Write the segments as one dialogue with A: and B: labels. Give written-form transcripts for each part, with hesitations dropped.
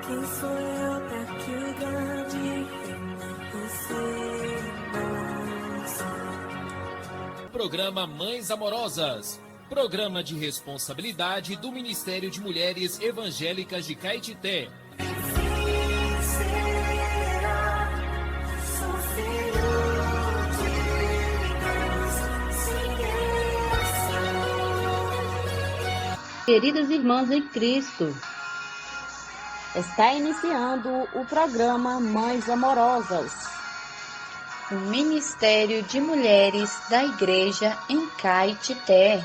A: Quem sou eu pra que o grande você nasce?
B: Programa Mães Amorosas. Programa de responsabilidade do Ministério de Mulheres Evangélicas de Caetité.
C: Queridas irmãs em Cristo, está iniciando o programa Mães Amorosas, o Ministério de Mulheres da Igreja em Caetité.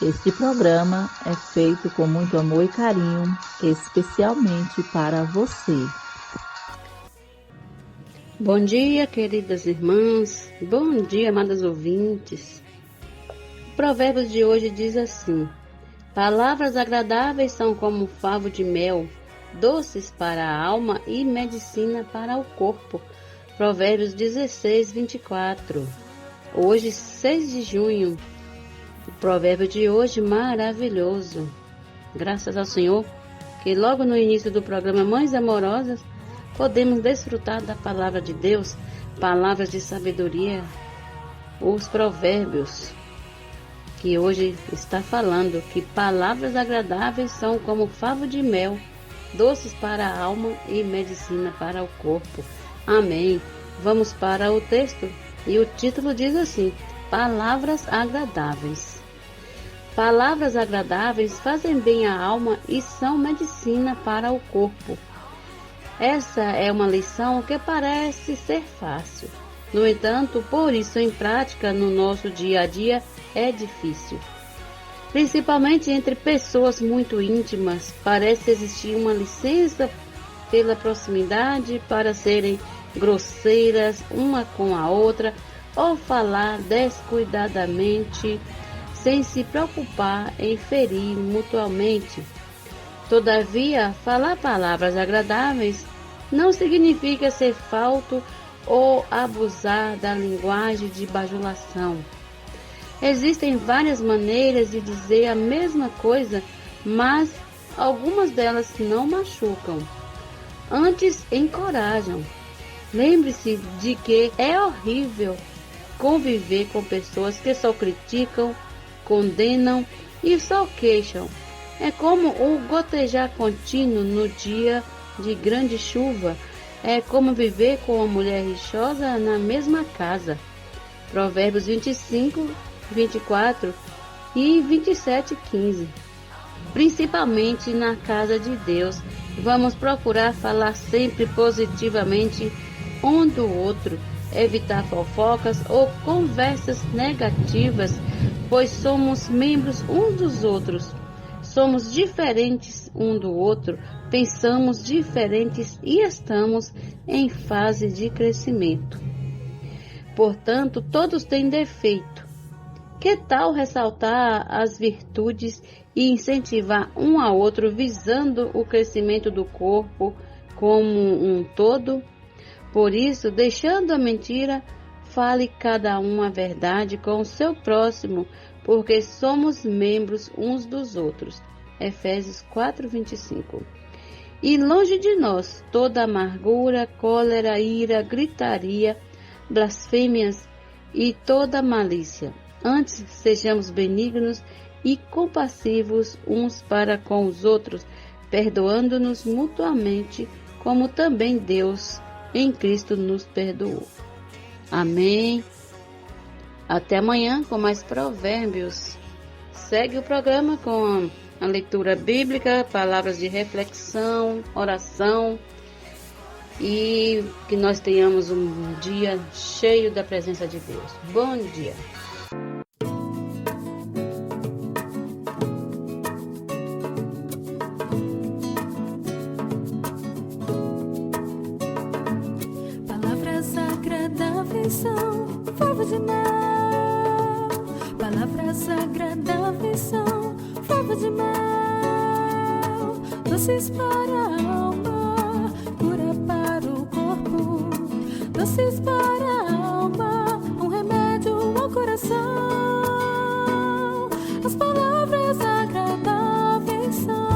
D: Este programa é feito com muito amor e carinho, especialmente para você.
C: Bom dia, queridas irmãs. Bom dia, amadas ouvintes. O Provérbios de hoje diz assim: palavras agradáveis são como favo de mel, doces para a alma e medicina para o corpo. Provérbios 16, 24. Hoje, 6 de junho. O provérbio de hoje maravilhoso. Graças ao Senhor, que logo no início do programa Mães Amorosas, podemos desfrutar da palavra de Deus, palavras de sabedoria, os provérbios, que hoje está falando que palavras agradáveis são como favo de mel, doces para a alma e medicina para o corpo. Amém. Vamos para o texto e o título diz assim: palavras agradáveis. Palavras agradáveis fazem bem à alma e são medicina para o corpo. Essa é uma lição que parece ser fácil. No entanto, por isso em prática no nosso dia a dia é difícil. Principalmente entre pessoas muito íntimas, parece existir uma licença pela proximidade para serem grosseiras uma com a outra ou falar descuidadamente, sem se preocupar em ferir mutuamente. Todavia, falar palavras agradáveis não significa ser falto ou abusar da linguagem de bajulação. Existem várias maneiras de dizer a mesma coisa, mas algumas delas não machucam, antes encorajam. Lembre-se de que é horrível conviver com pessoas que só criticam, condenam e só queixam. É como o gotejar contínuo no dia de grande chuva. É como viver com uma mulher rixosa na mesma casa. Provérbios 25, 24 e 27, 15. Principalmente na casa de Deus, vamos procurar falar sempre positivamente um do outro, evitar fofocas ou conversas negativas, pois somos membros uns dos outros. Somos diferentes um do outro, pensamos diferentes e estamos em fase de crescimento. Portanto, todos têm defeito. Que tal ressaltar as virtudes e incentivar um ao outro visando o crescimento do corpo como um todo? Por isso, deixando a mentira, fale cada um a verdade com o seu próximo, porque somos membros uns dos outros. Efésios 4:25. E longe de nós toda amargura, cólera, ira, gritaria, blasfêmias e toda malícia. Antes, sejamos benignos e compassivos uns para com os outros, perdoando-nos mutuamente, como também Deus em Cristo nos perdoou. Amém. Até amanhã com mais provérbios. Segue o programa com a leitura bíblica, palavras de reflexão, oração, e que nós tenhamos um dia cheio da presença de Deus. Bom dia.
A: Palavras agradáveis são favo de mel. Palavras agradáveis são favo de mel. Doces para a alma, cura para o corpo. Doces para a alma, um remédio ao coração. As palavras agradáveis são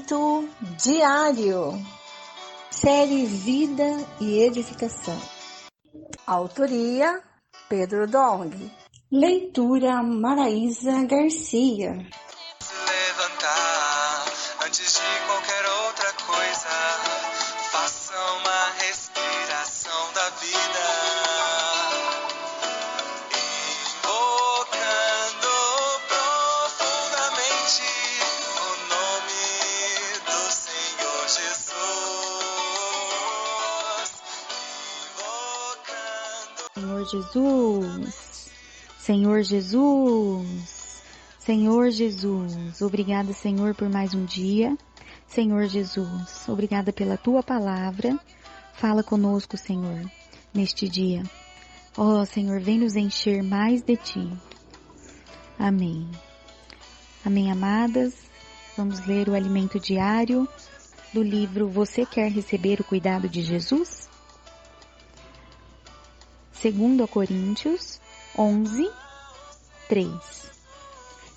E: Alimento Diário. Série Vida e Edificação. Autoria Pedro Dong. Leitura Maraísa Garcia.
F: Levantar antes de qualquer outra coisa. Faça uma respiração da vida. Invocando profundamente o nome do Senhor Jesus.
G: Senhor Jesus, Senhor Jesus, obrigada, Senhor, por mais um dia. Senhor Jesus, obrigada pela Tua palavra. Fala conosco, Senhor, neste dia. Ó, Senhor, vem nos encher mais de Ti. Amém. Amém, amadas. Vamos ler o alimento diário do livro Você Quer Receber o Cuidado de Jesus? 2 Coríntios 11, 3.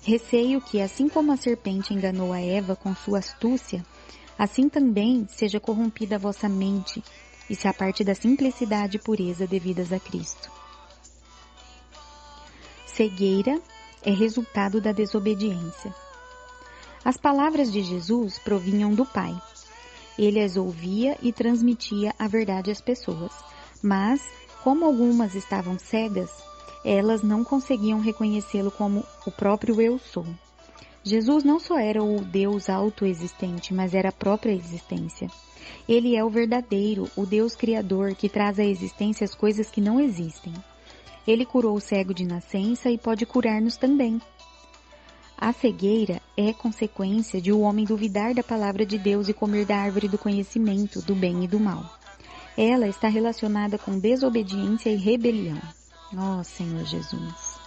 G: Receio que, assim como a serpente enganou a Eva com sua astúcia, assim também seja corrompida a vossa mente e se aparte da simplicidade e pureza devidas a Cristo. Cegueira é resultado da desobediência. As palavras de Jesus provinham do Pai. Ele as ouvia e transmitia a verdade às pessoas, mas, como algumas estavam cegas, elas não conseguiam reconhecê-lo como o próprio Eu Sou. Jesus não só era o Deus autoexistente, mas era a própria existência. Ele é o verdadeiro, o Deus Criador, que traz à existência as coisas que não existem. Ele curou o cego de nascença e pode curar-nos também. A cegueira é consequência de o homem duvidar da palavra de Deus e comer da árvore do conhecimento, do bem e do mal. Ela está relacionada com desobediência e rebelião. Ó Senhor Jesus.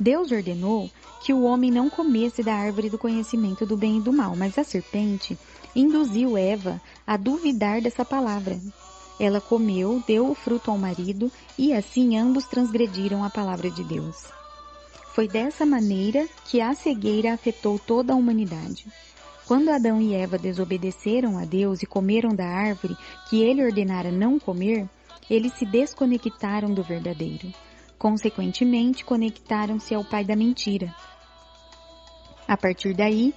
G: Deus ordenou que o homem não comesse da árvore do conhecimento do bem e do mal, mas a serpente induziu Eva a duvidar dessa palavra. Ela comeu, deu o fruto ao marido e assim ambos transgrediram a palavra de Deus. Foi dessa maneira que a cegueira afetou toda a humanidade. Quando Adão e Eva desobedeceram a Deus e comeram da árvore que ele ordenara não comer, eles se desconectaram do verdadeiro. Consequentemente, conectaram-se ao pai da mentira. A partir daí,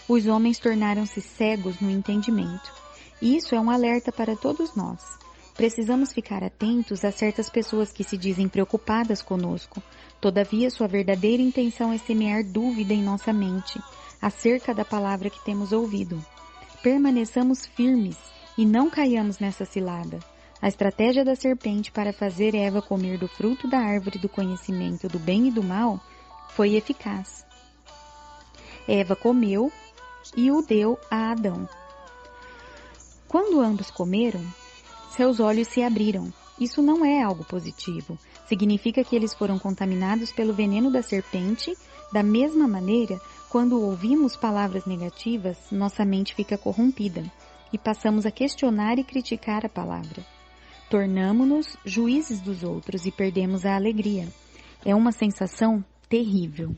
G: os homens tornaram-se cegos no entendimento. Isso é um alerta para todos nós. Precisamos ficar atentos a certas pessoas que se dizem preocupadas conosco. Todavia, sua verdadeira intenção é semear dúvida em nossa mente acerca da palavra que temos ouvido. Permaneçamos firmes e não caiamos nessa cilada. A estratégia da serpente para fazer Eva comer do fruto da árvore do conhecimento do bem e do mal foi eficaz. Eva comeu e o deu a Adão. Quando ambos comeram, seus olhos se abriram. Isso não é algo positivo. Significa que eles foram contaminados pelo veneno da serpente. Da mesma maneira, quando ouvimos palavras negativas, nossa mente fica corrompida e passamos a questionar e criticar a palavra. Tornamo-nos juízes dos outros e perdemos a alegria. É uma sensação terrível.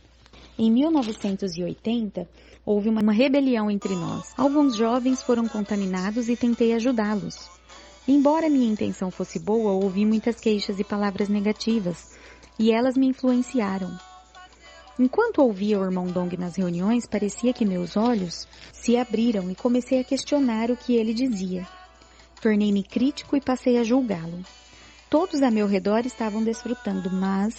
G: Em 1980, houve uma rebelião entre nós. Alguns jovens foram contaminados e tentei ajudá-los. Embora minha intenção fosse boa, ouvi muitas queixas e palavras negativas, e elas me influenciaram. Enquanto ouvia o irmão Dong nas reuniões, parecia que meus olhos se abriram e comecei a questionar o que ele dizia. Tornei-me crítico e passei a julgá-lo. Todos a meu redor estavam desfrutando, mas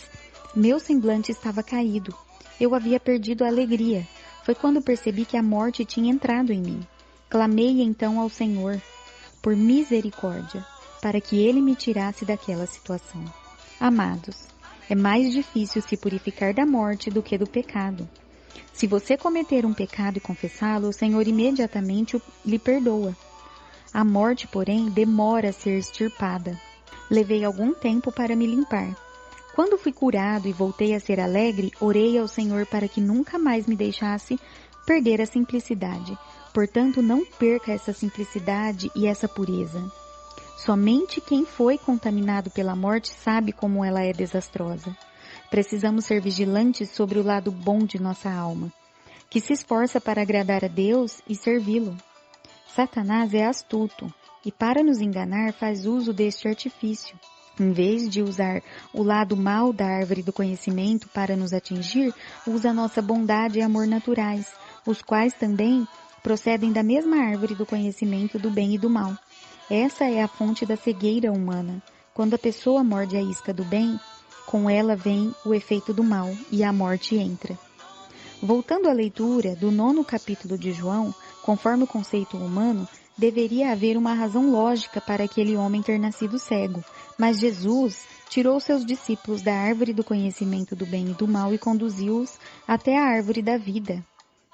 G: meu semblante estava caído. Eu havia perdido a alegria. Foi quando percebi que a morte tinha entrado em mim. Clamei então ao Senhor por misericórdia, para que Ele me tirasse daquela situação. Amados, é mais difícil se purificar da morte do que do pecado. Se você cometer um pecado e confessá-lo, o Senhor imediatamente lhe perdoa. A morte, porém, demora a ser extirpada. Levei algum tempo para me limpar. Quando fui curado e voltei a ser alegre, orei ao Senhor para que nunca mais me deixasse perder a simplicidade. Portanto, não perca essa simplicidade e essa pureza. Somente quem foi contaminado pela morte sabe como ela é desastrosa. Precisamos ser vigilantes sobre o lado bom de nossa alma. que se esforça para agradar a Deus e servi-lo. Satanás é astuto e, para nos enganar, faz uso deste artifício. Em vez de usar o lado mau da árvore do conhecimento para nos atingir, usa nossa bondade e amor naturais, os quais também procedem da mesma árvore do conhecimento do bem e do mal. Essa é a fonte da cegueira humana. Quando a pessoa morde a isca do bem, com ela vem o efeito do mal e a morte entra. Voltando à leitura do 9º capítulo de João, conforme o conceito humano, deveria haver uma razão lógica para aquele homem ter nascido cego, mas Jesus tirou seus discípulos da árvore do conhecimento do bem e do mal e conduziu-os até a árvore da vida,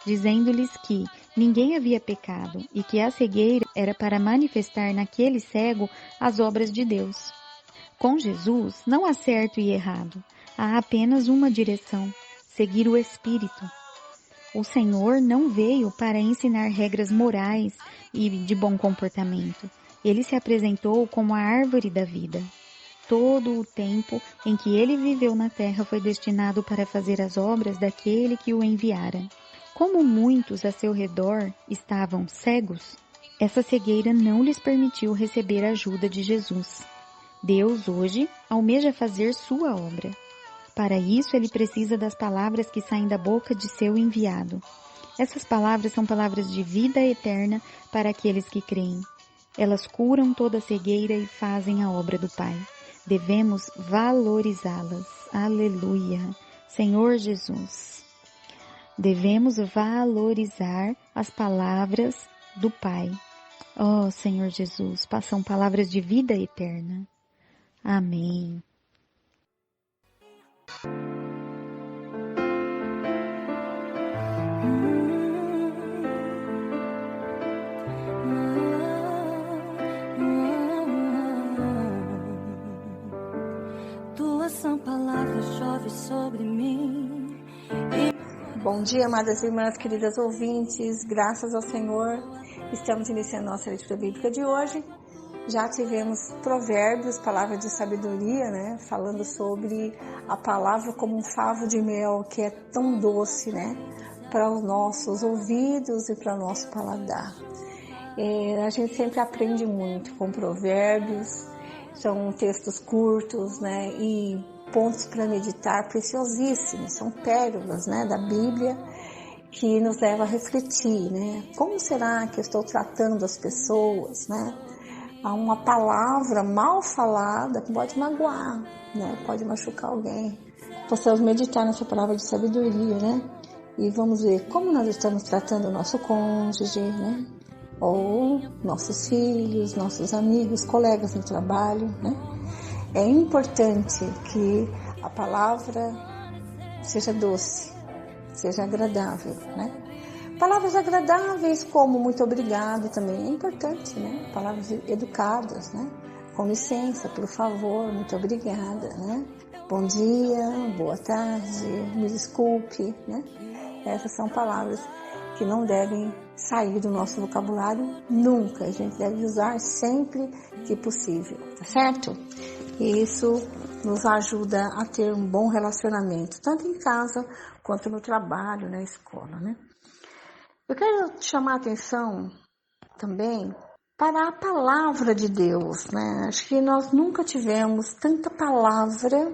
G: dizendo-lhes que ninguém havia pecado e que a cegueira era para manifestar naquele cego as obras de Deus. Com Jesus não há certo e errado, há apenas uma direção, seguir o Espírito. O Senhor não veio para ensinar regras morais e de bom comportamento. Ele se apresentou como a árvore da vida. Todo o tempo em que ele viveu na terra foi destinado para fazer as obras daquele que o enviara. Como muitos a seu redor estavam cegos, essa cegueira não lhes permitiu receber a ajuda de Jesus. Deus hoje almeja fazer sua obra. Para isso, ele precisa das palavras que saem da boca de seu enviado. Essas palavras são palavras de vida eterna para aqueles que creem. Elas curam toda cegueira e fazem a obra do Pai. Devemos valorizá-las. Aleluia. Senhor Jesus. Devemos valorizar as palavras do Pai. Oh, Senhor Jesus, são palavras de vida eterna. Amém.
A: Tuas são palavras, chove sobre mim.
E: Bom dia, amadas irmãs, queridas ouvintes. Graças ao Senhor, estamos iniciando nossa leitura bíblica de hoje. Já tivemos provérbios, palavra de sabedoria, né? Falando sobre a palavra como um favo de mel, que é tão doce, né? Para os nossos ouvidos e para o nosso paladar. A gente sempre aprende muito com provérbios, são textos curtos, né? E pontos para meditar preciosíssimos, são pérolas, né? Da Bíblia, que nos leva a refletir, né? Como será que eu estou tratando as pessoas, né? Há uma palavra mal falada que pode magoar, né? Pode machucar alguém. Possamos meditar nessa palavra de sabedoria, né? E vamos ver como nós estamos tratando o nosso cônjuge, né? Ou nossos filhos, nossos amigos, colegas no trabalho, né? É importante que a palavra seja doce, seja agradável, né? Palavras agradáveis como muito obrigado também é importante, né? Palavras educadas, né? Com licença, por favor, muito obrigada, né? Bom dia, boa tarde, me desculpe, né? Essas são palavras que não devem sair do nosso vocabulário nunca. A gente deve usar sempre que possível, tá certo? E isso nos ajuda a ter um bom relacionamento, tanto em casa quanto no trabalho, na escola, né? Eu quero chamar a atenção também para a palavra de Deus, né? Acho que nós nunca tivemos tanta palavra.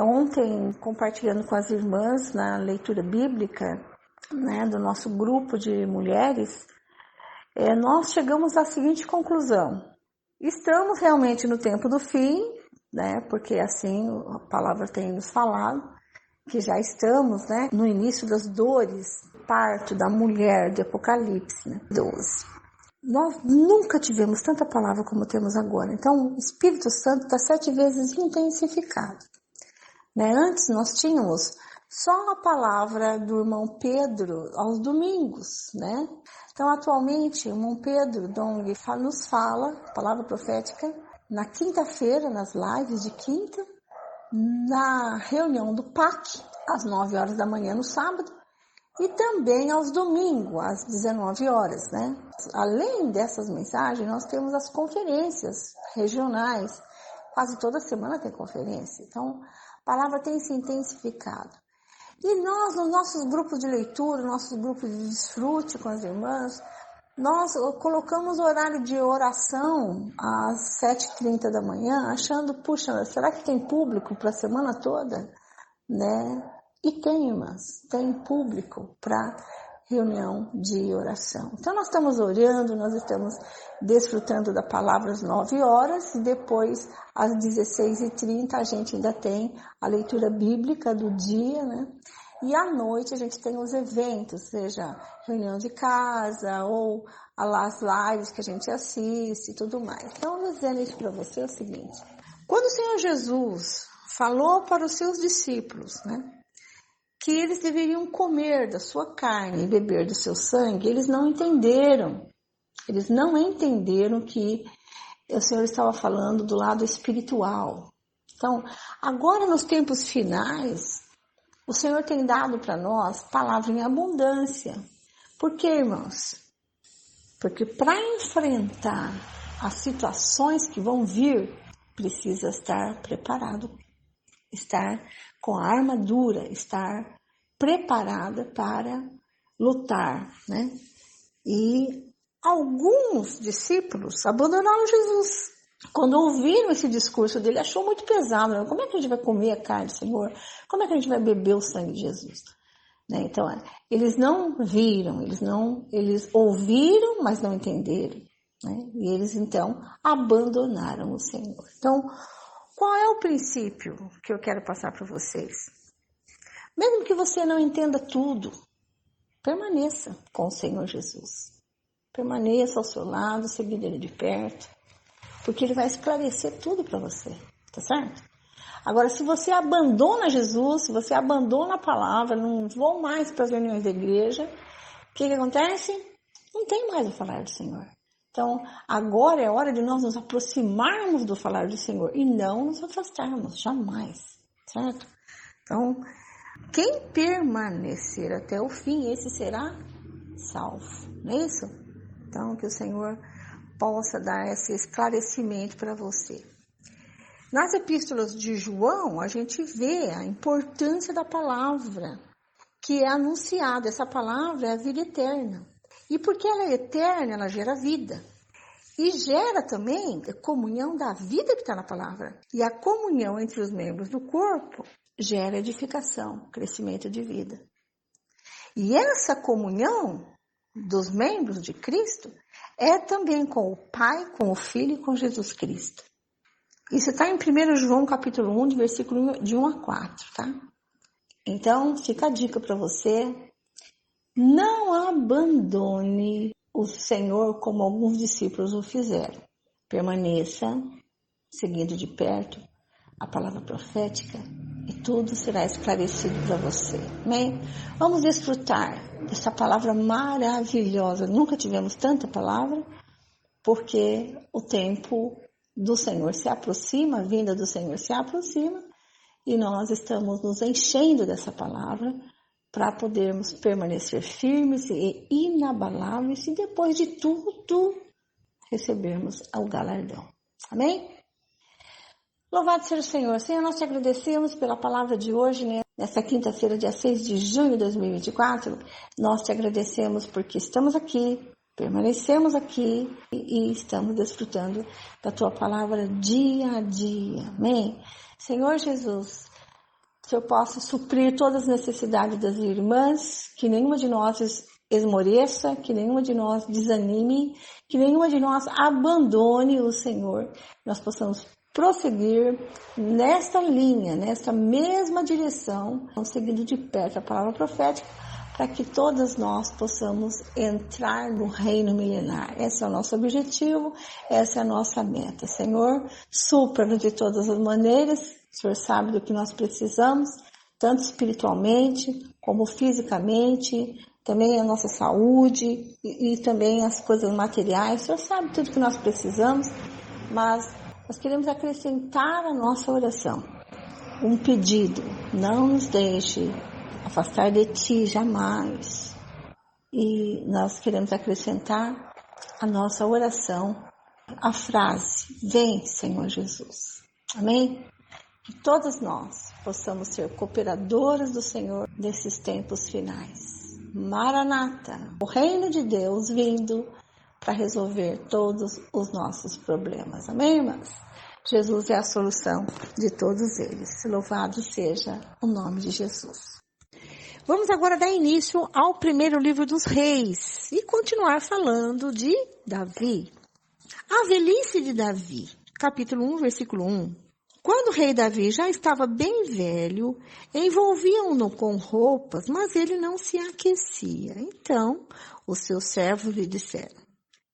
E: Ontem, compartilhando com as irmãs na leitura bíblica, né, do nosso grupo de mulheres, nós chegamos à seguinte conclusão. Estamos realmente no tempo do fim, né? Porque assim a palavra tem nos falado, que já estamos, né, no início das dores, parto da mulher de Apocalipse, né, 12. Nós nunca tivemos tanta palavra como temos agora. Então, o Espírito Santo está 7 vezes intensificado, né? Antes nós tínhamos só a palavra do irmão Pedro aos domingos, né? Então, atualmente, o irmão Pedro Dong nos fala, palavra profética, na quinta-feira, nas lives de quinta, na reunião do PAC, às 9 horas da manhã no sábado, e também aos domingos, às 19 horas, né? Além dessas mensagens, nós temos as conferências regionais. Quase toda semana tem conferência. Então, a palavra tem se intensificado. E nós, nos nossos grupos de leitura, nossos grupos de desfrute com as irmãs, nós colocamos o horário de oração às 7h30 da manhã, achando, puxa, será que tem público para a semana toda? Né? E tem, irmãs, tem público para reunião de oração. Então nós estamos orando, nós estamos desfrutando da palavra às 9 horas e depois às 16h30 a gente ainda tem a leitura bíblica do dia, né? E à noite a gente tem os eventos, seja reunião de casa ou as lives que a gente assiste e tudo mais. Então, eu vou dizendo isso para você é o seguinte: quando o Senhor Jesus falou para os seus discípulos, né, que eles deveriam comer da sua carne e beber do seu sangue, eles não entenderam. Eles não entenderam que o Senhor estava falando do lado espiritual. Então, agora nos tempos finais, o Senhor tem dado para nós palavra em abundância. Por quê, irmãos? Porque para enfrentar as situações que vão vir, precisa estar preparado, estar com a armadura, estar preparada para lutar, né? E alguns discípulos abandonaram Jesus. Quando ouviram esse discurso dele, achou muito pesado. Né? Como é que a gente vai comer a carne do Senhor? Como é que a gente vai beber o sangue de Jesus? Né? Então, eles não viram, eles ouviram, mas não entenderam. Né? E eles, então, abandonaram o Senhor. Então, qual é o princípio que eu quero passar para vocês? Mesmo que você não entenda tudo, permaneça com o Senhor Jesus. Permaneça ao seu lado, seguindo Ele de perto, porque Ele vai esclarecer tudo para você, tá certo? Agora, se você abandona Jesus, se você abandona a palavra, não vou mais para as reuniões da igreja, o que acontece? Não tem mais o falar do Senhor. Então, agora é hora de nós nos aproximarmos do falar do Senhor e não nos afastarmos, jamais, certo? Então, quem permanecer até o fim, esse será salvo, não é isso? Então, que o Senhor possa dar esse esclarecimento para você. Nas epístolas de João, a gente vê a importância da palavra que é anunciada. Essa palavra é a vida eterna. E porque ela é eterna, ela gera vida. E gera também a comunhão da vida que está na palavra. E a comunhão entre os membros do corpo gera edificação, crescimento de vida. E essa comunhão dos membros de Cristo é também com o Pai, com o Filho e com Jesus Cristo. Isso está em 1 João capítulo 1, de versículo de 1 a 4, tá? Então, fica a dica para você. Não abandone o Senhor como alguns discípulos o fizeram. Permaneça seguindo de perto a palavra profética e tudo será esclarecido para você. Amém? Vamos desfrutar dessa palavra maravilhosa. Nunca tivemos tanta palavra, porque o tempo do Senhor se aproxima, a vinda do Senhor se aproxima, e nós estamos nos enchendo dessa palavra para podermos permanecer firmes e inabaláveis e depois de tudo recebermos o galardão. Amém? Louvado seja o Senhor. Senhor, nós te agradecemos pela palavra de hoje, né? Nessa quinta-feira, dia 6 de junho de 2024. Nós te agradecemos porque estamos aqui, permanecemos aqui e estamos desfrutando da tua palavra dia a dia. Amém? Senhor Jesus, que eu possa suprir todas as necessidades das irmãs, que nenhuma de nós esmoreça, que nenhuma de nós desanime, que nenhuma de nós abandone o Senhor. Nós possamos prosseguir nesta linha, nesta mesma direção, seguindo de perto a palavra profética, para que todas nós possamos entrar no reino milenar. Esse é o nosso objetivo, essa é a nossa meta. Senhor, supra-nos de todas as maneiras, o Senhor sabe do que nós precisamos, tanto espiritualmente como fisicamente, também a nossa saúde e também as coisas materiais. O Senhor sabe tudo que nós precisamos, mas nós queremos acrescentar a nossa oração um pedido: não nos deixe afastar de ti jamais. E nós queremos acrescentar a nossa oração a frase: vem, Senhor Jesus. Amém? que todos nós possamos ser cooperadoras do Senhor nesses tempos finais. Maranata, o reino de Deus vindo para resolver todos os nossos problemas. Amém, irmãs? Jesus é a solução de todos eles. Louvado seja o nome de Jesus. Vamos agora dar início ao primeiro livro dos reis e continuar falando de Davi. A velhice de Davi, capítulo 1, versículo 1. Quando o rei Davi já estava bem velho, envolviam-no com roupas, mas ele não se aquecia. Então, os seus servos lhe disseram: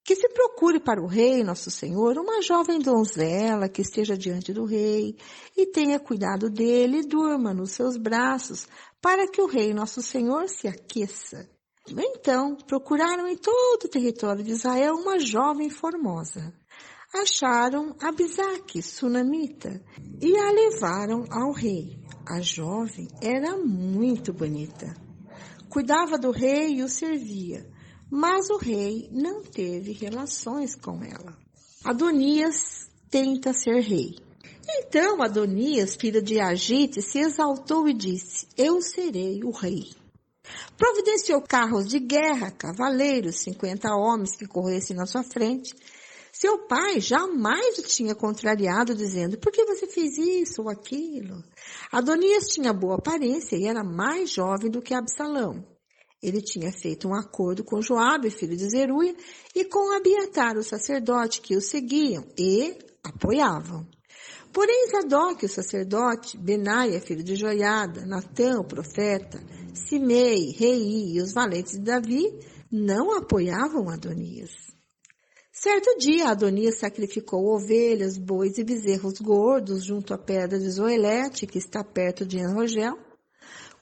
E: que se procure para o rei, nosso senhor, uma jovem donzela que esteja diante do rei e tenha cuidado dele e durma nos seus braços, para que o rei, nosso senhor, se aqueça. Então, procuraram em todo o território de Israel uma jovem formosa. Acharam Abisaque, sunamita, e a levaram ao rei. A jovem era muito bonita. Cuidava do rei e o servia, mas o rei não teve relações com ela. Adonias tenta ser rei. Então Adonias, filho de Agite, se exaltou e disse: eu serei o rei. Providenciou carros de guerra, cavaleiros, 50 homens que corressem na sua frente. Seu pai jamais o tinha contrariado, dizendo: por que você fez isso ou aquilo? Adonias tinha boa aparência e era mais jovem do que Absalão. Ele tinha feito um acordo com Joabe, filho de Zeruia, e com Abiatar, o sacerdote, que o seguiam e apoiavam. Porém, Zadok, o sacerdote, Benaia, filho de Joiada, Natã, o profeta, Simei, Rei e os valentes de Davi não apoiavam Adonias. Certo dia, Adonias sacrificou ovelhas, bois e bezerros gordos junto à pedra de Zoelete, que está perto de En-Rogel.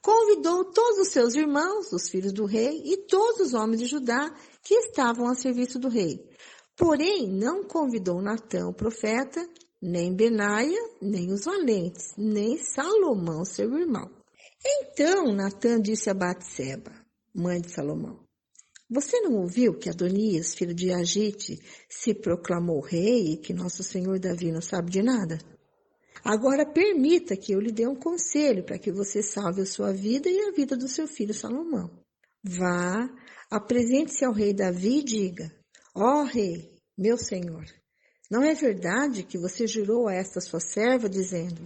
E: Convidou todos os seus irmãos, os filhos do rei, e todos os homens de Judá que estavam a serviço do rei. Porém, não convidou Natã, o profeta, nem Benaia, nem os valentes, nem Salomão, seu irmão. Então Natã disse a Batseba, mãe de Salomão: você não ouviu que Adonias, filho de Agite, se proclamou rei e que nosso senhor Davi não sabe de nada? Agora permita que eu lhe dê um conselho para que você salve a sua vida e a vida do seu filho Salomão. Vá, apresente-se ao rei Davi e diga: ó rei, meu senhor, não é verdade que você jurou a esta sua serva, dizendo: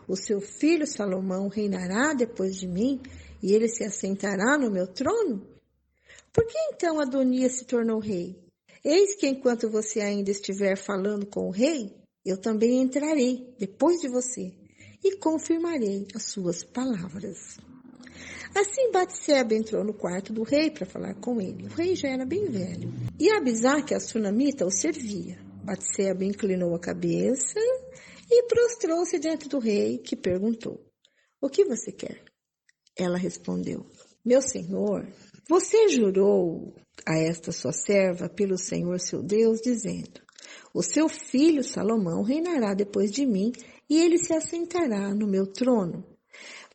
E: o seu filho Salomão reinará depois de mim e ele se assentará no meu trono? Por que então Adonias se tornou rei? Eis que enquanto você ainda estiver falando com o rei, eu também entrarei depois de você e confirmarei as suas palavras. Assim Batseba entrou no quarto do rei para falar com ele. O rei já era bem velho. E Abisaque, a sunamita, o servia. Batseba inclinou a cabeça e prostrou-se diante do rei, que perguntou: o que você quer? Ela respondeu: meu senhor, você jurou a esta sua serva pelo Senhor seu Deus, dizendo: o seu filho Salomão reinará depois de mim e ele se assentará no meu trono.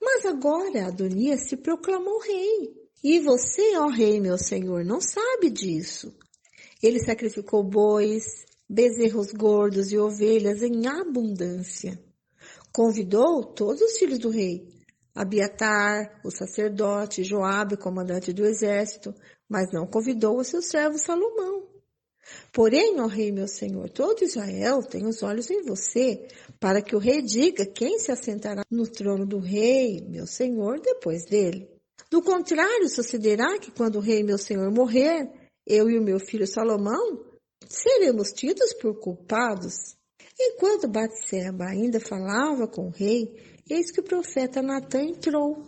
E: Mas agora Adonias se proclamou rei. E você, ó rei, meu senhor, não sabe disso. Ele sacrificou bois, bezerros gordos e ovelhas em abundância. Convidou todos os filhos do rei, Abiatar, o sacerdote, Joabe, o comandante do exército, mas não convidou o seu servo Salomão. Porém, ó rei, meu senhor, todo Israel tem os olhos em você, para que o rei diga quem se assentará no trono do rei, meu senhor, depois dele. Do contrário, sucederá que quando o rei, meu senhor, morrer, eu e o meu filho Salomão seremos tidos por culpados. Enquanto Batseba ainda falava com o rei, eis que o profeta Natã entrou,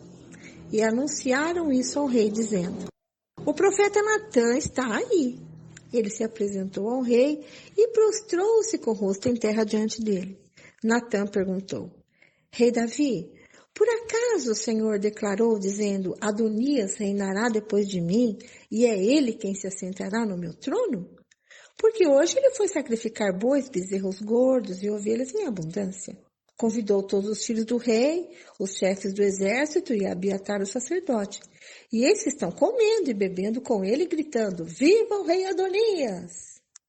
E: e anunciaram isso ao rei, dizendo: o profeta Natã está aí. Ele se apresentou ao rei e prostrou-se com o rosto em terra diante dele. Natã perguntou: rei Davi, por acaso o Senhor declarou, dizendo: Adonias reinará depois de mim, e é ele quem se assentará no meu trono? Porque hoje ele foi sacrificar bois, bezerros gordos e ovelhas em abundância. Convidou todos os filhos do rei, os chefes do exército e Abiatar, o sacerdote. E esses estão comendo e bebendo com ele, gritando: viva o rei Adonias!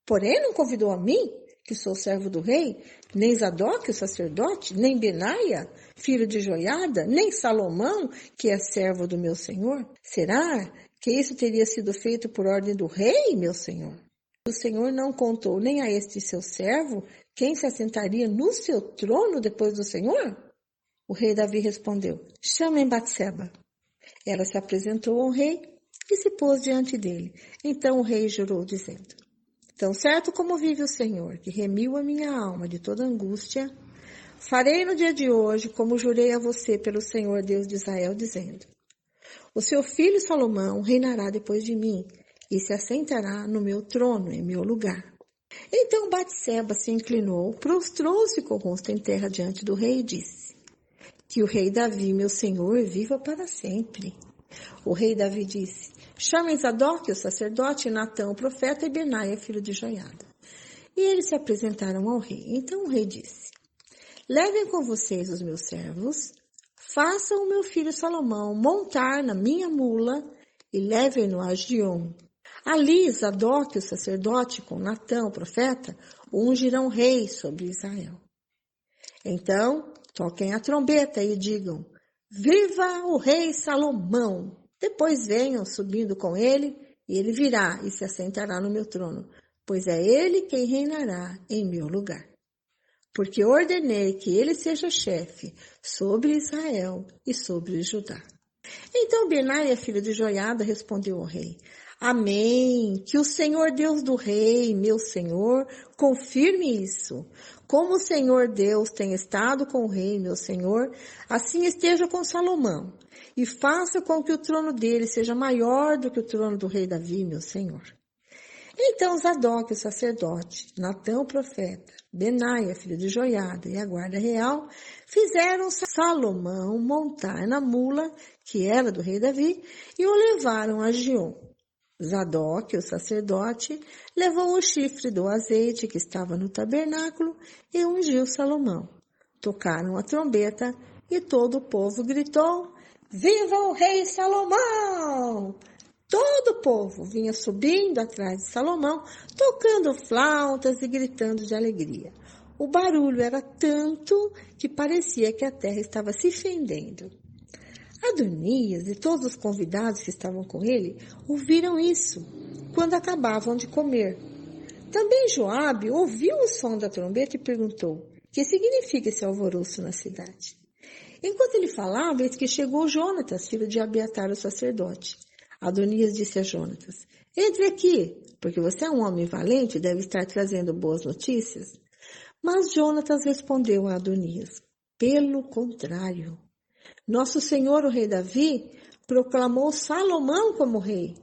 E: Porém não convidou a mim, que sou servo do rei, nem Zadok, o sacerdote, nem Benaia, filho de Joiada, nem Salomão, que é servo do meu senhor? Será que isso teria sido feito por ordem do rei, meu senhor? O senhor não contou nem a este seu servo quem se assentaria no seu trono depois do senhor? O rei Davi respondeu: chamem Batseba. Ela se apresentou ao rei e se pôs diante dele. Então o rei jurou, dizendo: tão certo como vive o Senhor, que remiu a minha alma de toda angústia, farei no dia de hoje como jurei a você pelo Senhor Deus de Israel, dizendo: o seu filho Salomão reinará depois de mim e se assentará no meu trono, em meu lugar. Então Batseba se inclinou, prostrou-se com o rosto em terra diante do rei e disse: que o rei Davi, meu senhor, viva para sempre. O rei Davi disse: chamem Zadok, o sacerdote, Natã, o profeta, e Benaia, filho de Joiada. E eles se apresentaram ao rei. Então o rei disse: levem com vocês os meus servos, façam o meu filho Salomão montar na minha mula e levem-no a Gion. Ali Zadok, o sacerdote, com Natã, o profeta, ungirão rei sobre Israel. Então toquem a trombeta e digam: viva o rei Salomão! Depois venham subindo com ele, e ele virá e se assentará no meu trono, pois é ele quem reinará em meu lugar. Porque ordenei que ele seja chefe sobre Israel e sobre Judá. Então Benaia, filho de Joiada, respondeu ao rei: amém, que o Senhor Deus do rei, meu senhor, confirme isso. Como o Senhor Deus tem estado com o rei, meu senhor, assim esteja com Salomão, e faça com que o trono dele seja maior do que o trono do rei Davi, meu senhor. Então Zadok, o sacerdote, Natã, o profeta, Benaia, filho de Joiada, e a guarda real, fizeram Salomão montar na mula, que era do rei Davi, e o levaram a Gion. Zadok, o sacerdote, levou o chifre do azeite que estava no tabernáculo e ungiu Salomão. Tocaram a trombeta e todo o povo gritou: viva o rei Salomão! Todo o povo vinha subindo atrás de Salomão, tocando flautas e gritando de alegria. O barulho era tanto que parecia que a terra estava se fendendo. Adonias e todos os convidados que estavam com ele ouviram isso quando acabavam de comer. Também Joabe ouviu o som da trombeta e perguntou: que significa esse alvoroço na cidade? Enquanto ele falava, eis que chegou Jonatas, filho de Abiatar, o sacerdote. Adonias disse a Jonatas: entre aqui, porque você é um homem valente e deve estar trazendo boas notícias. Mas Jonatas respondeu a Adonias: pelo contrário, nosso senhor o rei Davi proclamou Salomão como rei.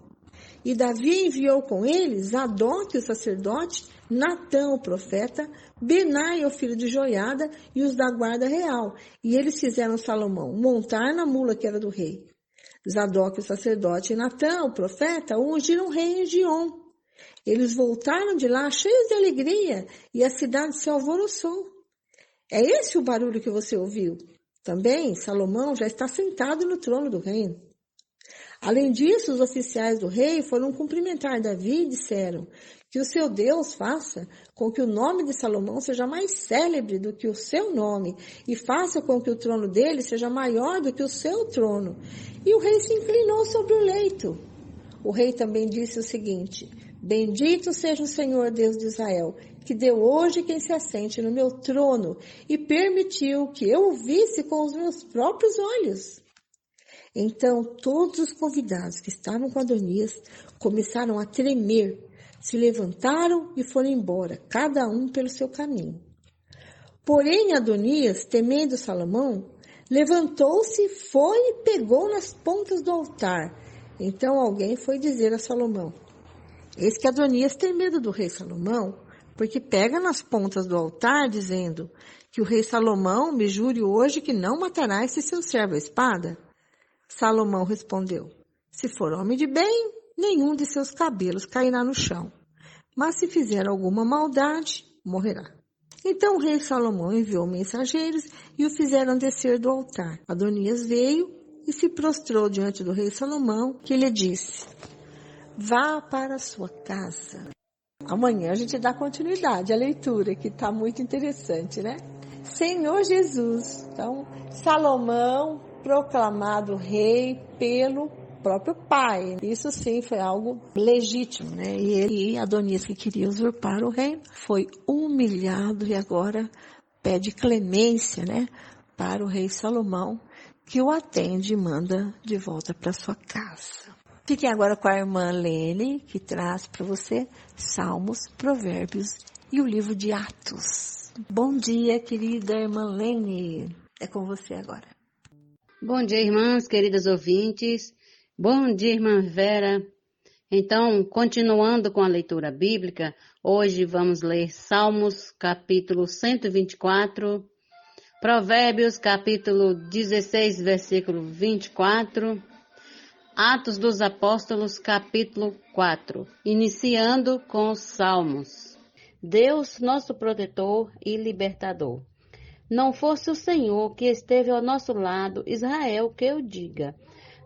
E: E Davi enviou com ele Zadok, o sacerdote, Natã, o profeta, Benaia, o filho de Joiada, e os da guarda real. E eles fizeram Salomão montar na mula que era do rei. Zadok, o sacerdote, e Natã, o profeta, o ungiram rei em Gion. Eles voltaram de lá cheios de alegria, e a cidade se alvoroçou. É esse o barulho que você ouviu? Também Salomão já está sentado no trono do reino. Além disso, os oficiais do rei foram cumprimentar Davi e disseram: que o seu Deus faça com que o nome de Salomão seja mais célebre do que o seu nome, e faça com que o trono dele seja maior do que o seu trono. E o rei se inclinou sobre o leito. O rei também disse o seguinte: bendito seja o Senhor Deus de Israel, que deu hoje quem se assente no meu trono e permitiu que eu o visse com os meus próprios olhos. Então todos os convidados que estavam com Adonias começaram a tremer, se levantaram e foram embora, cada um pelo seu caminho. Porém Adonias, temendo Salomão, levantou-se, foi e pegou nas pontas do altar. Então alguém foi dizer a Salomão: eis que Adonias tem medo do rei Salomão, porque pega nas pontas do altar, dizendo: que o rei Salomão me jure hoje que não matará esse seu servo à espada. Salomão respondeu: se for homem de bem, nenhum de seus cabelos cairá no chão, mas se fizer alguma maldade, morrerá. Então o rei Salomão enviou mensageiros e o fizeram descer do altar. Adonias veio e se prostrou diante do rei Salomão, que lhe disse: vá para a sua casa. Amanhã a gente dá continuidade à leitura, que está muito interessante, né? Senhor Jesus. Então, Salomão, proclamado rei pelo próprio pai. Isso sim foi algo legítimo, né? E ele, Adonias, que queria usurpar o reino, foi humilhado e agora pede clemência, né? Para o rei Salomão, que o atende e manda de volta para sua casa. Fiquem agora com a irmã Lene, que traz para você Salmos, Provérbios e o livro de Atos. Bom dia, querida irmã Lene. É com você agora.
C: Bom dia, irmãs, queridas ouvintes. Bom dia, irmã Vera. Então, continuando com a leitura bíblica, hoje vamos ler Salmos, capítulo 124, Provérbios, capítulo 16, versículo 24, Atos dos Apóstolos, capítulo 4, iniciando com os Salmos. Deus, nosso protetor e libertador. Não fosse o Senhor que esteve ao nosso lado, Israel, que eu diga.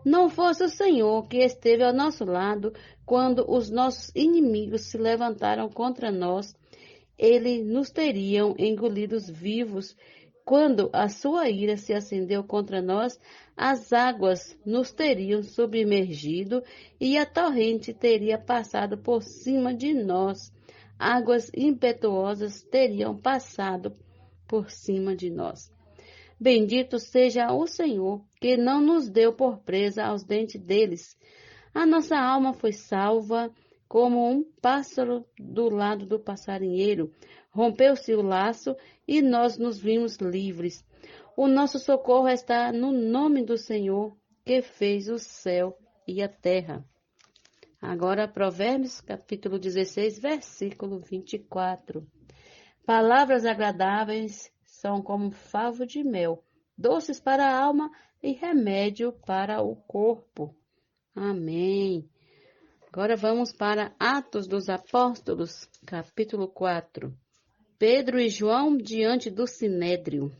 C: Não fosse o Senhor que esteve ao nosso lado quando os nossos inimigos se levantaram contra nós, eles nos teriam engolidos vivos. Quando a sua ira se acendeu contra nós, as águas nos teriam submergido e a torrente teria passado por cima de nós. Águas impetuosas teriam passado por cima de nós. Bendito seja o Senhor, que não nos deu por presa aos dentes deles. A nossa alma foi salva como um pássaro do lado do passarinheiro. Rompeu-se o laço e nós nos vimos livres. O nosso socorro está no nome do Senhor, que fez o céu e a terra. Agora, Provérbios, capítulo 16, versículo 24. Palavras agradáveis são como favo de mel, doces para a alma e remédio para o corpo. Amém. Agora vamos para Atos dos Apóstolos, capítulo 4. Pedro e João diante do Sinédrio.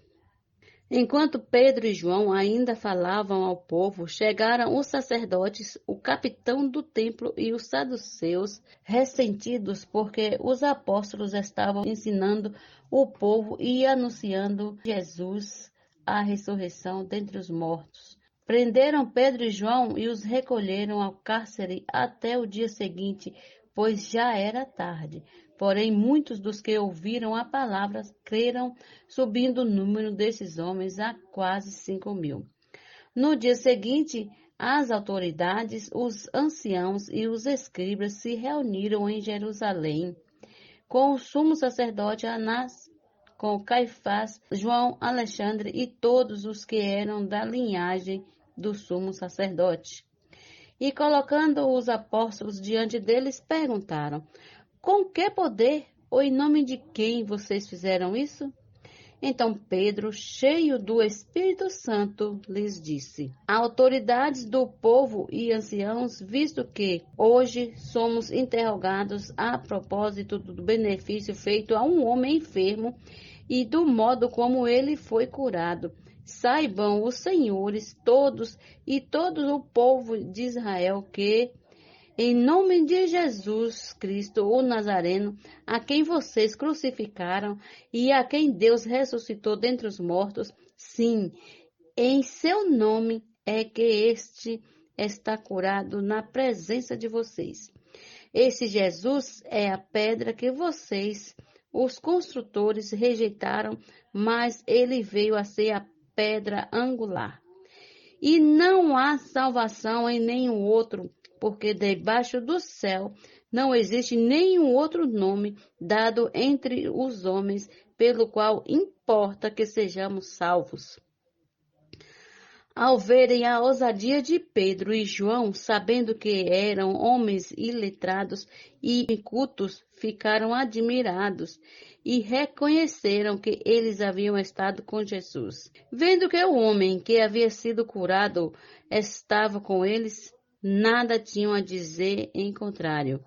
C: Enquanto Pedro e João ainda falavam ao povo, chegaram os sacerdotes, o capitão do templo e os saduceus, ressentidos porque os apóstolos estavam ensinando o povo e anunciando Jesus, a ressurreição dentre os mortos. Prenderam Pedro e João e os recolheram ao cárcere até o dia seguinte, pois já era tarde. Porém, muitos dos que ouviram a palavra creram, subindo o número desses homens a quase 5.000. No dia seguinte, as autoridades, os anciãos e os escribas se reuniram em Jerusalém, com o sumo sacerdote Anás, com Caifás, João, Alexandre e todos os que eram da linhagem do sumo sacerdote. E colocando os apóstolos diante deles, perguntaram: com que poder ou em nome de quem vocês fizeram isso? Então Pedro, cheio do Espírito Santo, lhes disse: autoridades do povo e anciãos, visto que hoje somos interrogados a propósito do benefício feito a um homem enfermo e do modo como ele foi curado, saibam os senhores todos e todo o povo de Israel que, em nome de Jesus Cristo, o Nazareno, a quem vocês crucificaram e a quem Deus ressuscitou dentre os mortos, sim, em seu nome é que este está curado na presença de vocês. Esse Jesus é a pedra que vocês, os construtores, rejeitaram, mas ele veio a ser a pedra angular. E não há salvação em nenhum outro, porque debaixo do céu não existe nenhum outro nome dado entre os homens pelo qual importa que sejamos salvos. Ao verem a ousadia de Pedro e João, sabendo que eram homens iletrados e incultos, ficaram admirados e reconheceram que eles haviam estado com Jesus. Vendo que o homem que havia sido curado estava com eles, nada tinham a dizer em contrário.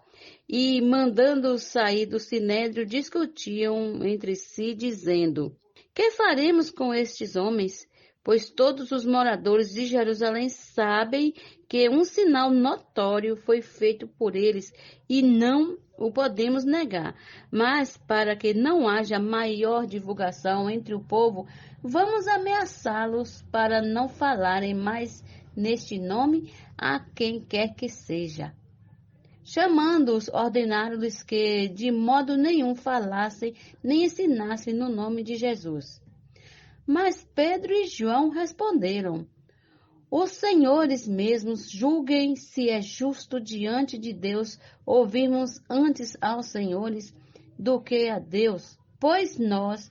C: E, mandando-os sair do sinédrio, discutiam entre si, dizendo: que faremos com estes homens? Pois todos os moradores de Jerusalém sabem que um sinal notório foi feito por eles, e não o podemos negar, mas para que não haja maior divulgação entre o povo, vamos ameaçá-los para não falarem mais neste nome a quem quer que seja. Chamando-os, ordenaram-lhes que de modo nenhum falassem nem ensinassem no nome de Jesus. Mas Pedro e João responderam: os senhores mesmos julguem se é justo diante de Deus ouvirmos antes aos senhores do que a Deus, pois nós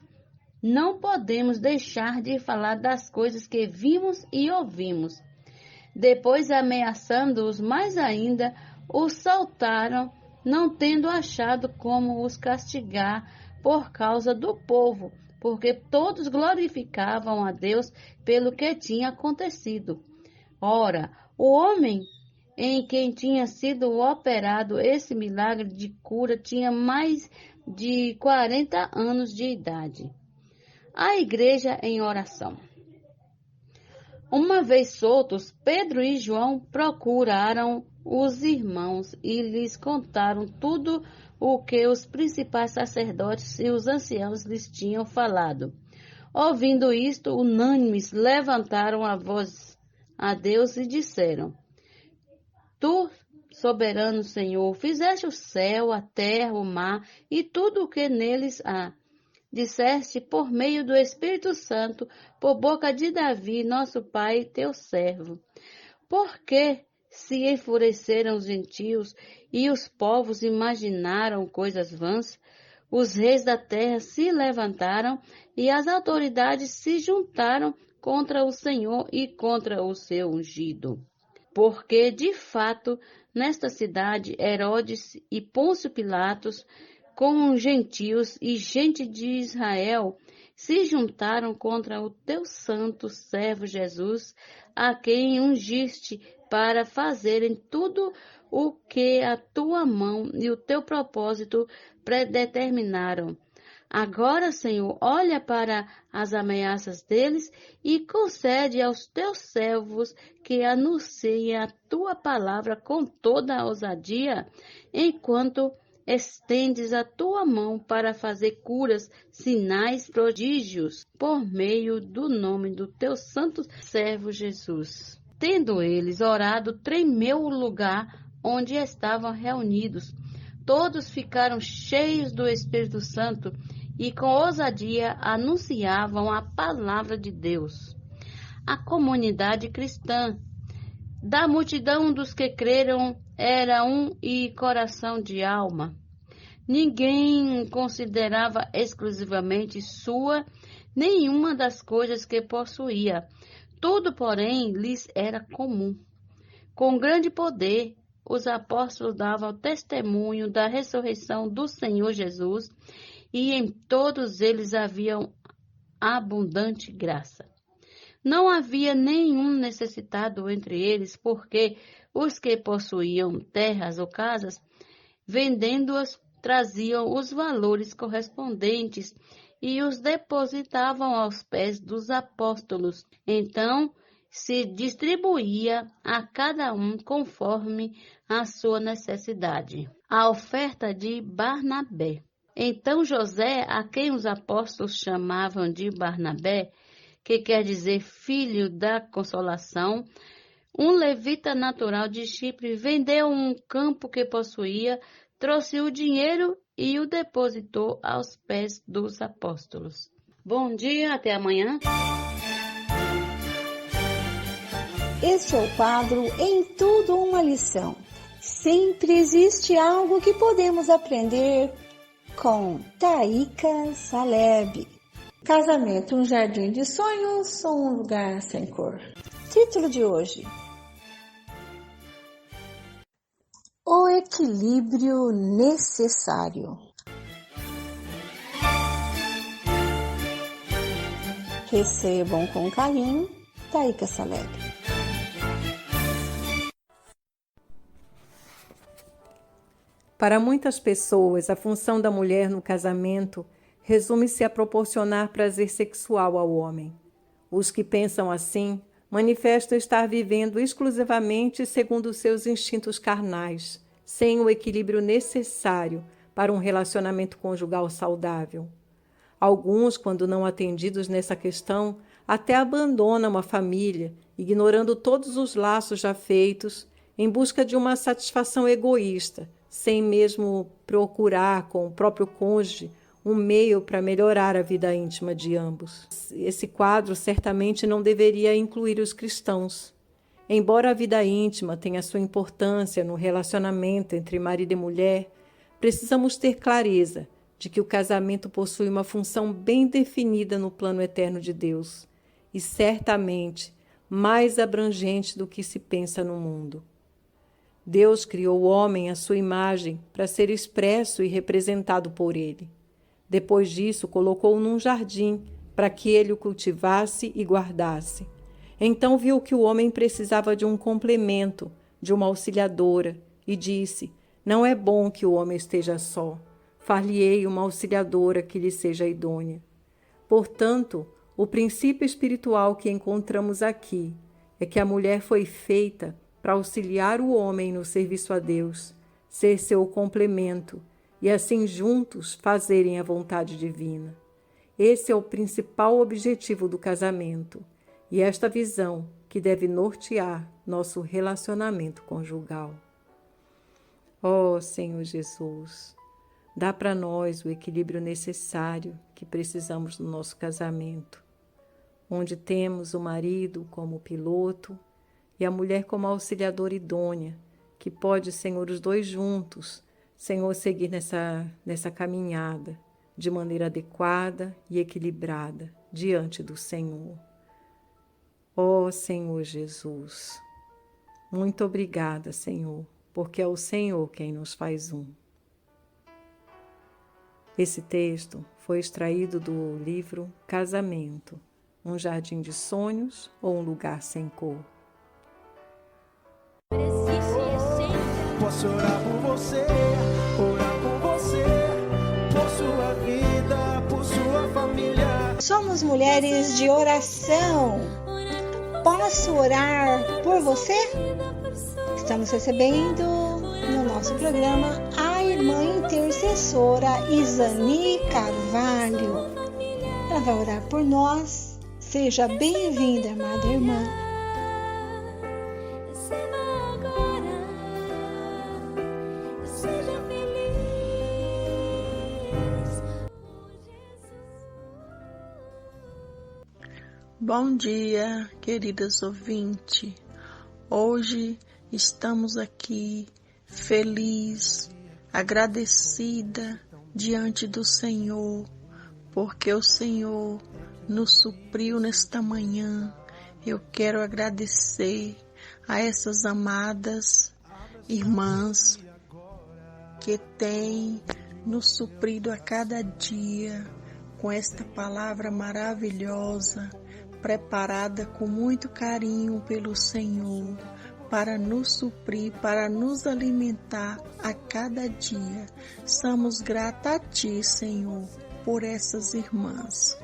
C: não podemos deixar de falar das coisas que vimos e ouvimos. Depois, ameaçando-os mais ainda, os soltaram, não tendo achado como os castigar por causa do povo, porque todos glorificavam a Deus pelo que tinha acontecido. Ora, o homem em quem tinha sido operado esse milagre de cura tinha mais de 40 anos de idade. A igreja em oração. Uma vez soltos, Pedro e João procuraram os irmãos e lhes contaram tudo o que os principais sacerdotes e os anciãos lhes tinham falado. Ouvindo isto, unânimes levantaram a voz a Deus e disseram: Tu, soberano Senhor, fizeste o céu, a terra, o mar e tudo o que neles há. Disseste por meio do Espírito Santo, por boca de Davi, nosso pai, teu servo. Por que se enfureceram os gentios e os povos imaginaram coisas vãs? Os reis da terra se levantaram e as autoridades se juntaram contra o Senhor e contra o seu ungido. Porque, de fato, nesta cidade, Herodes e Pôncio Pilatos, com gentios e gente de Israel, se juntaram contra o teu santo servo Jesus, a quem ungiste para fazerem tudo o que a tua mão e o teu propósito predeterminaram. Agora, Senhor, olha para as ameaças deles e concede aos teus servos que anunciem a tua palavra com toda a ousadia, enquanto estendes a tua mão para fazer curas, sinais, prodígios, por meio do nome do teu santo servo Jesus. Tendo eles orado, tremeu o lugar onde estavam reunidos. Todos ficaram cheios do Espírito Santo e com ousadia anunciavam a palavra de Deus. A comunidade cristã da multidão dos que creram era um e coração de alma. Ninguém considerava exclusivamente sua nenhuma das coisas que possuía. Tudo, porém, lhes era comum. Com grande poder, os apóstolos davam testemunho da ressurreição do Senhor Jesus, e em todos eles havia abundante graça. Não havia nenhum necessitado entre eles, porque os que possuíam terras ou casas, vendendo-as, traziam os valores correspondentes e os depositavam aos pés dos apóstolos. Então, se distribuía a cada um conforme a sua necessidade. A oferta de Barnabé. Então José, a quem os apóstolos chamavam de Barnabé, que quer dizer filho da consolação, um levita natural de Chipre, vendeu um campo que possuía, trouxe o dinheiro e o depositou aos pés dos apóstolos. Bom dia, até amanhã.
E: Este é o quadro Em Tudo Uma Lição. Sempre existe algo que podemos aprender com Taíka Saleb. Casamento, um jardim de sonhos ou um lugar sem cor? Título de hoje: O equilíbrio necessário. Recebam com carinho, Taíka Saleb.
H: Para muitas pessoas, a função da mulher no casamento resume-se a proporcionar prazer sexual ao homem. Os que pensam assim manifestam estar vivendo exclusivamente segundo seus instintos carnais, sem o equilíbrio necessário para um relacionamento conjugal saudável. Alguns, quando não atendidos nessa questão, até abandonam a família, ignorando todos os laços já feitos, em busca de uma satisfação egoísta, sem mesmo procurar com o próprio cônjuge um meio para melhorar a vida íntima de ambos. Esse quadro certamente não deveria incluir os cristãos. Embora a vida íntima tenha sua importância no relacionamento entre marido e mulher, precisamos ter clareza de que o casamento possui uma função bem definida no plano eterno de Deus e certamente mais abrangente do que se pensa no mundo. Deus criou o homem à sua imagem para ser expresso e representado por ele. Depois disso, colocou-o num jardim para que ele o cultivasse e guardasse. Então viu que o homem precisava de um complemento, de uma auxiliadora, e disse: não é bom que o homem esteja só. Far-lhe-ei uma auxiliadora que lhe seja idônea. Portanto, o princípio espiritual que encontramos aqui é que a mulher foi feita para auxiliar o homem no serviço a Deus, ser seu complemento e assim juntos fazerem a vontade divina. Esse é o principal objetivo do casamento e esta visão que deve nortear nosso relacionamento conjugal. Ó Senhor Jesus, dá para nós o equilíbrio necessário que precisamos no nosso casamento, onde temos o marido como piloto e a mulher como auxiliadora idônea, que pode, Senhor, os dois juntos, Senhor, seguir nessa caminhada de maneira adequada e equilibrada diante do Senhor. Ó Senhor Jesus, muito obrigada, Senhor, porque é o Senhor quem nos faz um. Esse texto foi extraído do livro Casamento, um jardim de sonhos ou um lugar sem cor.
I: Posso orar por você, por sua vida, por sua família.
E: Somos mulheres de oração. Posso orar por você? Estamos recebendo no nosso programa a irmã intercessora Isani Carvalho. Ela vai orar por nós. Seja bem-vinda, amada irmã.
J: Bom dia, queridas ouvintes. Hoje estamos aqui feliz, agradecida diante do Senhor, porque o Senhor nos supriu nesta manhã. Eu quero agradecer a essas amadas irmãs que têm nos suprido a cada dia com esta palavra maravilhosa, preparada com muito carinho pelo Senhor, para nos suprir, para nos alimentar a cada dia. Somos gratos a Ti, Senhor, por essas irmãs.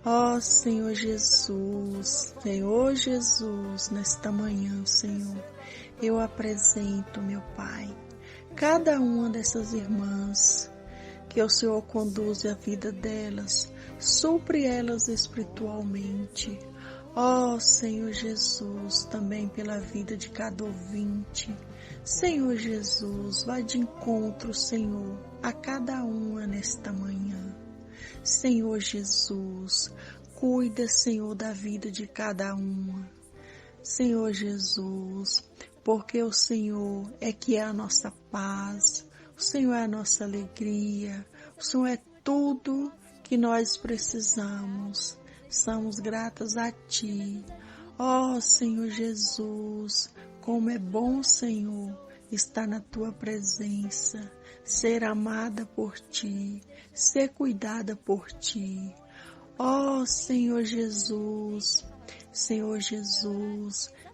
J: Ó Senhor Jesus, nesta manhã, Senhor, eu apresento, meu Pai, cada uma dessas irmãs, que o Senhor conduza a vida delas, supre elas espiritualmente. Ó Senhor Jesus, também pela vida de cada ouvinte. Senhor Jesus, vá de encontro, Senhor, a cada uma nesta manhã. Senhor Jesus, cuida, Senhor, da vida de cada uma. Senhor Jesus, porque o Senhor é que é a nossa paz, o Senhor é a nossa alegria, o Senhor é tudo que nós precisamos. Somos gratas a Ti. Ó Senhor Jesus, como é bom, Senhor, estar na Tua presença, ser amada por Ti, ser cuidada por Ti. Ó Senhor Jesus,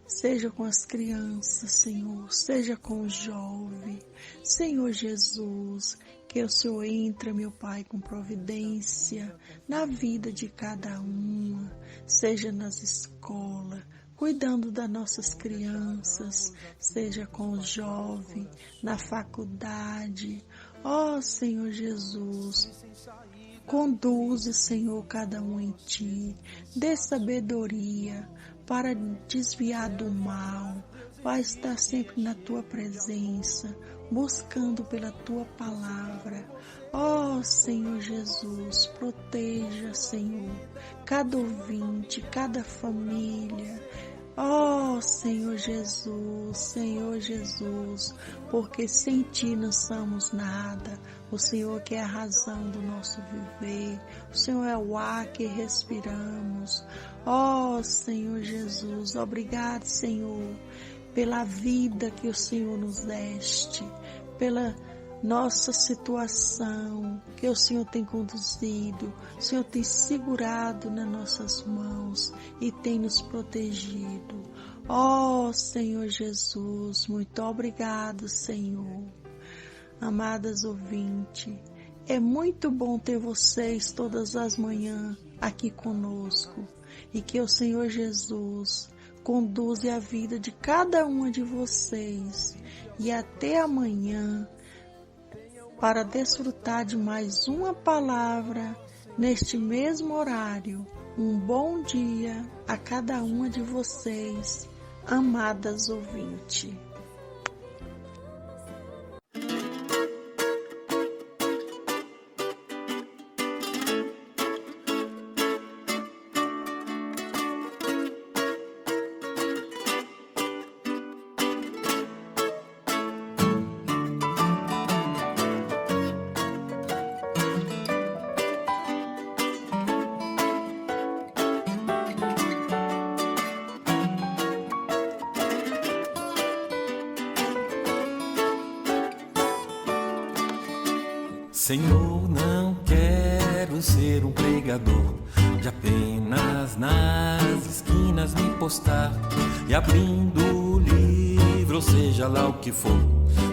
J: seja com as crianças, Senhor, seja com o jovem. Senhor Jesus, que o Senhor entre, meu Pai, com providência na vida de cada uma, seja nas escolas, cuidando das nossas crianças, seja com o jovem, na faculdade. Ó Senhor Jesus, conduze, Senhor, cada um em Ti, dê sabedoria para desviar do mal, para estar sempre na Tua presença, buscando pela Tua palavra. Ó Senhor Jesus, proteja, Senhor, cada ouvinte, cada família. Ó Senhor Jesus, porque sem Ti não somos nada. O Senhor que é a razão do nosso viver, o Senhor é o ar que respiramos. Ó Senhor Jesus, obrigado, Senhor, pela vida que o Senhor nos deste, pela nossa situação que o Senhor tem conduzido, o Senhor tem segurado nas nossas mãos e tem nos protegido. Ó Senhor Jesus, muito obrigado, Senhor. Amadas ouvintes, é muito bom ter vocês todas as manhãs aqui conosco e que o Senhor Jesus conduza a vida de cada uma de vocês e até amanhã para desfrutar de mais uma palavra neste mesmo horário. Um bom dia a cada uma de vocês, amadas ouvintes.
K: Senhor, não quero ser um pregador de apenas nas esquinas me postar e abrindo o livro, ou seja lá o que for,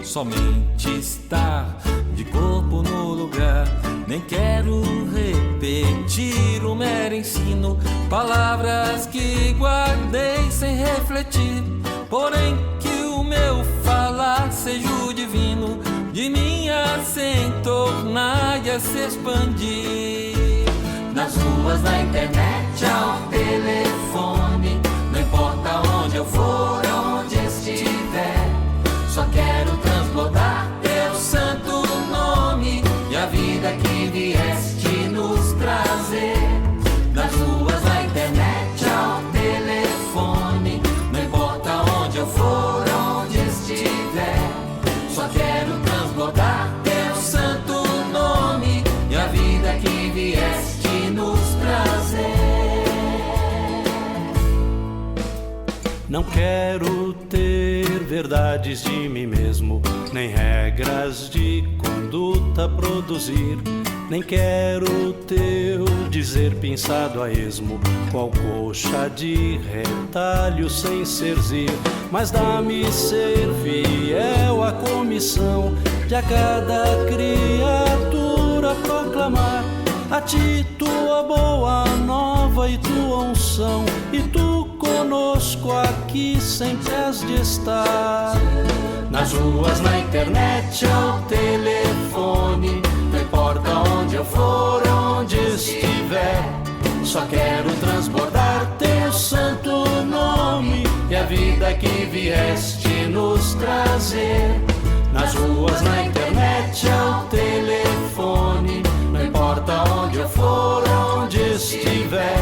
K: somente estar de corpo no lugar. Nem quero repetir o mero ensino, palavras que guardei sem refletir, porém que o meu falar seja o divino, de minha sem tornar a se expandir. Nas ruas, na internet, ao telefone, não importa onde eu for, onde estiver, só quero transbordar teu santo nome e a vida que vieste nos trazer. Nas ruas, na internet, ao telefone, não importa onde eu for, onde estiver, só quero transbordar teu santo nome e a vida que vieste nos trazer.
I: Não quero ter verdades de mim mesmo, nem regras de conduta produzir. Nem quero teu dizer pensado a esmo, qual coxa de retalho sem serzir. Mas dá-me ser fiel à comissão de a cada criatura proclamar a ti tua boa nova e tua unção, e tu conosco aqui sempre has de estar. Nas ruas, na internet, ao telefone, não importa onde eu for, onde estiver, só quero transbordar teu santo nome e a vida que vieste nos trazer. Nas ruas, na internet, ao telefone, não importa onde eu for, onde estiver,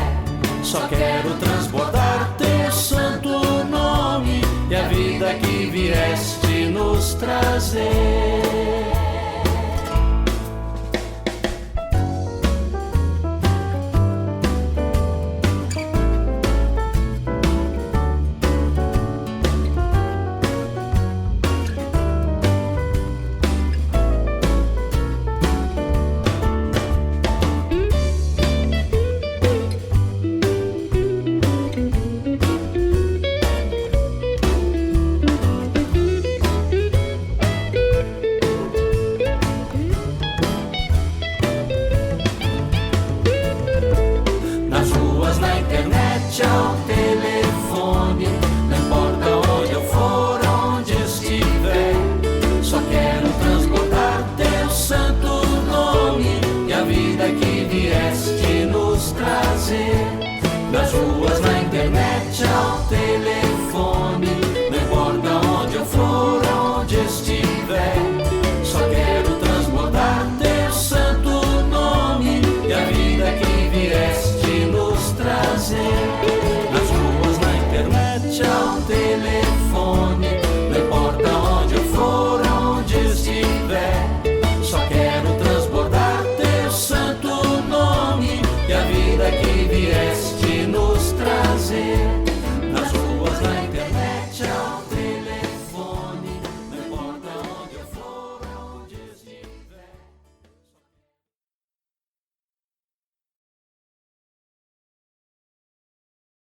I: só quero transbordar teu santo nome e a vida que vieste nos trazer.